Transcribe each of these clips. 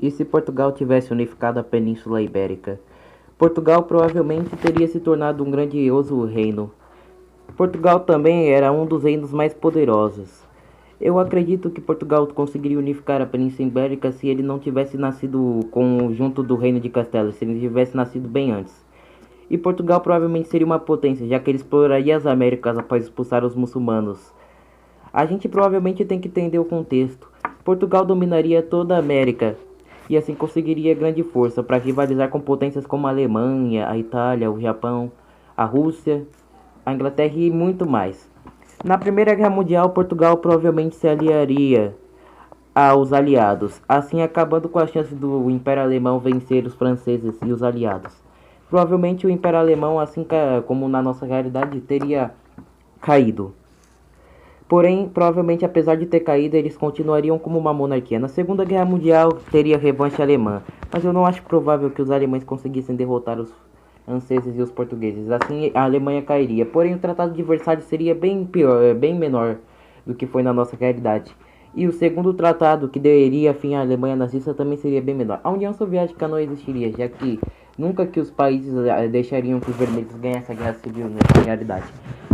E se Portugal tivesse unificado a Península Ibérica? Portugal provavelmente teria se tornado um grandioso reino. Portugal também era um dos reinos mais poderosos. Eu acredito que Portugal conseguiria unificar a Península Ibérica se ele não tivesse nascido junto do Reino de Castelo, se ele tivesse nascido bem antes. E Portugal provavelmente seria uma potência, já que ele exploraria as Américas após expulsar os muçulmanos. A gente provavelmente tem que entender o contexto. Portugal dominaria toda a América e assim conseguiria grande força para rivalizar com potências como a Alemanha, a Itália, o Japão, a Rússia, a Inglaterra e muito mais. Na Primeira Guerra Mundial, Portugal provavelmente se aliaria aos aliados, assim acabando com a chance do Império Alemão vencer os franceses e os aliados. Provavelmente o Império Alemão, assim como na nossa realidade, teria caído. Porém, provavelmente apesar de ter caído, eles continuariam como uma monarquia. Na Segunda Guerra Mundial teria revanche alemã, mas eu não acho provável que os alemães conseguissem derrotar os franceses e os portugueses. Assim a Alemanha cairia. Porém, o Tratado de Versalhes seria bem pior, bem menor do que foi na nossa realidade. E o segundo tratado, que daria fim à Alemanha nazista, também seria bem menor. A União Soviética não existiria, já que nunca que os países deixariam que os vermelhos ganhassem a guerra civil nessa realidade.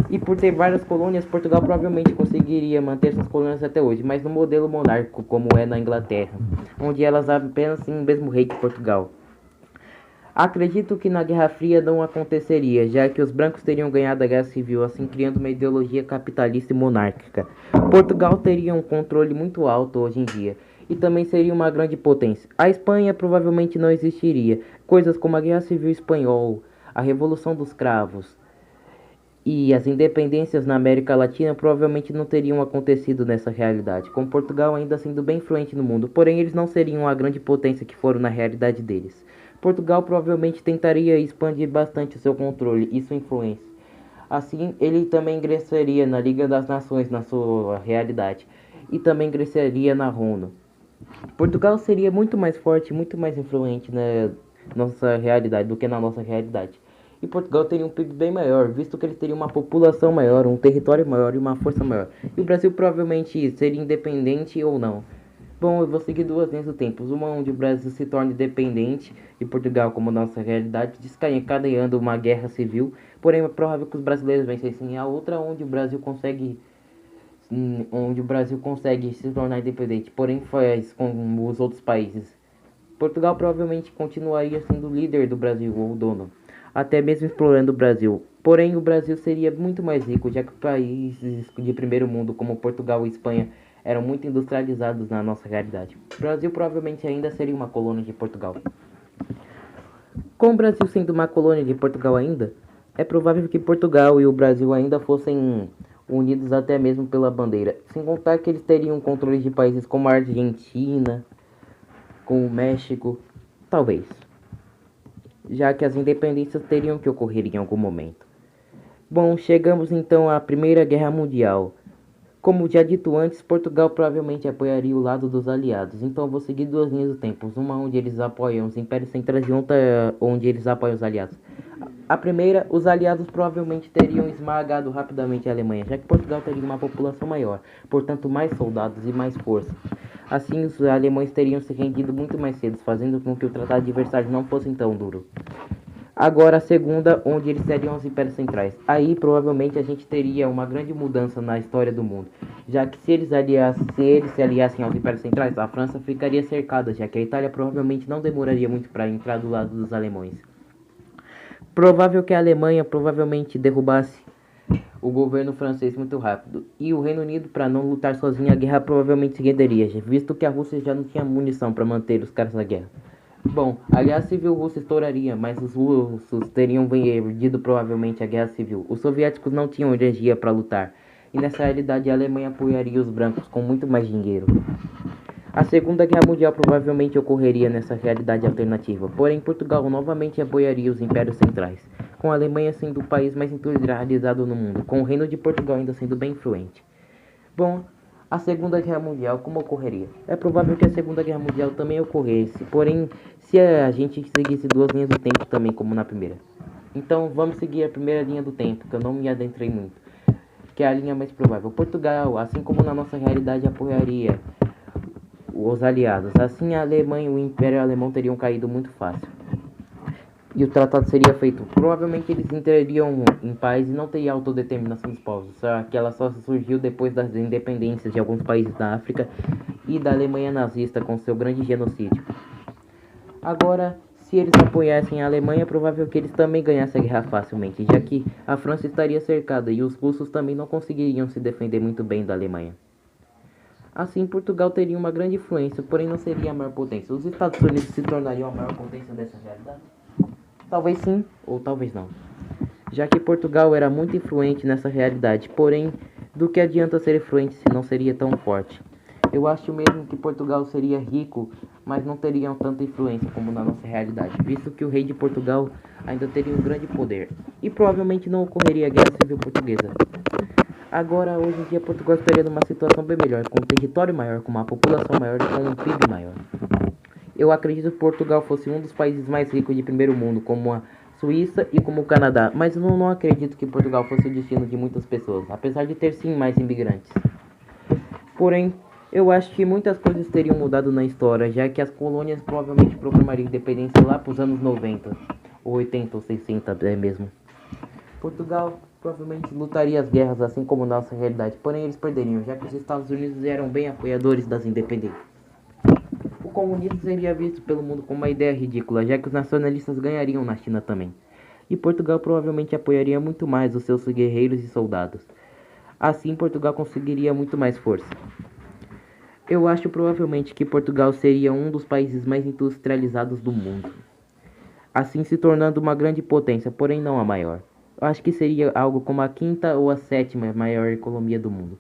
E por ter várias colônias, Portugal provavelmente conseguiria manter essas colônias até hoje, mas no modelo monárquico, como é na Inglaterra, onde elas apenas têm o mesmo rei que Portugal. Acredito que na Guerra Fria não aconteceria, já que os brancos teriam ganhado a Guerra Civil, assim criando uma ideologia capitalista e monárquica. Portugal teria um controle muito alto hoje em dia, e também seria uma grande potência. A Espanha provavelmente não existiria. Coisas como a Guerra Civil Espanhola, a Revolução dos Cravos e as independências na América Latina provavelmente não teriam acontecido nessa realidade, com Portugal ainda sendo bem influente no mundo, porém eles não seriam a grande potência que foram na realidade deles. Portugal provavelmente tentaria expandir bastante o seu controle e sua influência. Assim, ele também ingressaria na Liga das Nações na sua realidade e também ingressaria na ONU. Portugal seria muito mais forte, muito mais influente na nossa realidade do que na nossa realidade. E Portugal teria um PIB bem maior, visto que ele teria uma população maior, um território maior e uma força maior. E o Brasil provavelmente seria independente ou não. Bom, eu vou seguir duas linhas do tempo. Uma onde o Brasil se torna independente e Portugal, como nossa realidade, desencadeando uma guerra civil. Porém, é provável que os brasileiros vencessem. A outra onde o Brasil consegue se tornar independente, porém faz com os outros países. Portugal provavelmente continuaria sendo o líder do Brasil, ou o dono, até mesmo explorando o Brasil. Porém, o Brasil seria muito mais rico, já que países de primeiro mundo, como Portugal e Espanha, eram muito industrializados na nossa realidade. O Brasil provavelmente ainda seria uma colônia de Portugal. Com o Brasil sendo uma colônia de Portugal ainda, é provável que Portugal e o Brasil ainda fossem unidos até mesmo pela bandeira. Sem contar que eles teriam controle de países como a Argentina, com o México, talvez, já que as independências teriam que ocorrer em algum momento. Bom, chegamos então à Primeira Guerra Mundial. Como já dito antes, Portugal provavelmente apoiaria o lado dos aliados, então eu vou seguir duas linhas do tempo, uma onde eles apoiam os impérios centrais e outra onde eles apoiam os aliados. A primeira, os aliados provavelmente teriam esmagado rapidamente a Alemanha, já que Portugal teria uma população maior, portanto mais soldados e mais força. Assim, os alemães teriam se rendido muito mais cedo, fazendo com que o Tratado de Versalhes não fosse tão duro. Agora a segunda, onde eles seriam os impérios centrais. Aí provavelmente a gente teria uma grande mudança na história do mundo, já que se eles se aliassem aos impérios centrais, a França ficaria cercada, já que a Itália provavelmente não demoraria muito para entrar do lado dos alemães. Provável que a Alemanha provavelmente derrubasse o governo francês muito rápido, e o Reino Unido, para não lutar sozinho, a guerra provavelmente se renderia, visto que a Rússia já não tinha munição para manter os caras na guerra. Bom, a guerra civil russa estouraria, mas os russos teriam perdido provavelmente a guerra civil. Os soviéticos não tinham energia para lutar, e nessa realidade a Alemanha apoiaria os brancos com muito mais dinheiro. A Segunda Guerra Mundial provavelmente ocorreria nessa realidade alternativa, porém Portugal novamente apoiaria os impérios centrais, com a Alemanha sendo o país mais industrializado no mundo, com o Reino de Portugal ainda sendo bem influente. Bom, a Segunda Guerra Mundial, como ocorreria? É provável que a Segunda Guerra Mundial também ocorresse, porém, se a gente seguisse duas linhas do tempo também, como na primeira. Então, vamos seguir a primeira linha do tempo, que eu não me adentrei muito, que é a linha mais provável. Portugal, assim como na nossa realidade, apoiaria os aliados. Assim a Alemanha e o Império Alemão teriam caído muito fácil. E o tratado seria feito. Provavelmente eles entrariam em paz e não teria autodeterminação dos povos, só que ela só surgiu depois das independências de alguns países da África e da Alemanha nazista com seu grande genocídio. Agora, se eles apoiassem a Alemanha, é provável que eles também ganhassem a guerra facilmente, já que a França estaria cercada e os russos também não conseguiriam se defender muito bem da Alemanha. Assim, Portugal teria uma grande influência, porém não seria a maior potência. Os Estados Unidos se tornariam a maior potência dessa realidade? Talvez sim, ou talvez não. Já que Portugal era muito influente nessa realidade, porém, do que adianta ser influente se não seria tão forte? Eu acho mesmo que Portugal seria rico, mas não teriam tanta influência como na nossa realidade, visto que o rei de Portugal ainda teria um grande poder, e provavelmente não ocorreria a Guerra Civil Portuguesa. Agora, hoje em dia, Portugal estaria numa situação bem melhor, com um território maior, com uma população maior e com um PIB maior. Eu acredito que Portugal fosse um dos países mais ricos de primeiro mundo, como a Suíça e como o Canadá, mas eu não acredito que Portugal fosse o destino de muitas pessoas, apesar de ter sim mais imigrantes. Porém, eu acho que muitas coisas teriam mudado na história, já que as colônias provavelmente proclamariam independência lá para os anos 90, ou 80 ou 60 mesmo. Portugal provavelmente lutaria as guerras assim como nossa realidade, porém eles perderiam, já que os Estados Unidos eram bem apoiadores das independências. O comunismo seria visto pelo mundo como uma ideia ridícula, já que os nacionalistas ganhariam na China também. E Portugal provavelmente apoiaria muito mais os seus guerreiros e soldados. Assim, Portugal conseguiria muito mais força. Eu acho provavelmente que Portugal seria um dos países mais industrializados do mundo, assim se tornando uma grande potência, porém não a maior. Eu acho que seria algo como a quinta ou a sétima maior economia do mundo.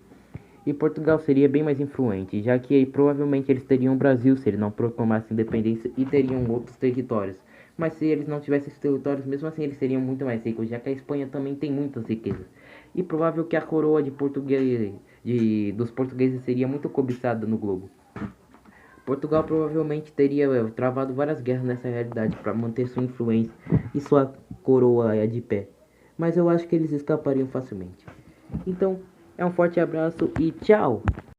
E Portugal seria bem mais influente, já que provavelmente eles teriam o Brasil se eles não proclamassem independência e teriam outros territórios. Mas se eles não tivessem esses territórios, mesmo assim eles seriam muito mais ricos, já que a Espanha também tem muitas riquezas. E provável que a coroa dos portugueses seria muito cobiçada no globo. Portugal provavelmente teria travado várias guerras nessa realidade para manter sua influência e sua coroa de pé. Mas eu acho que eles escapariam facilmente. Então, um forte abraço e tchau!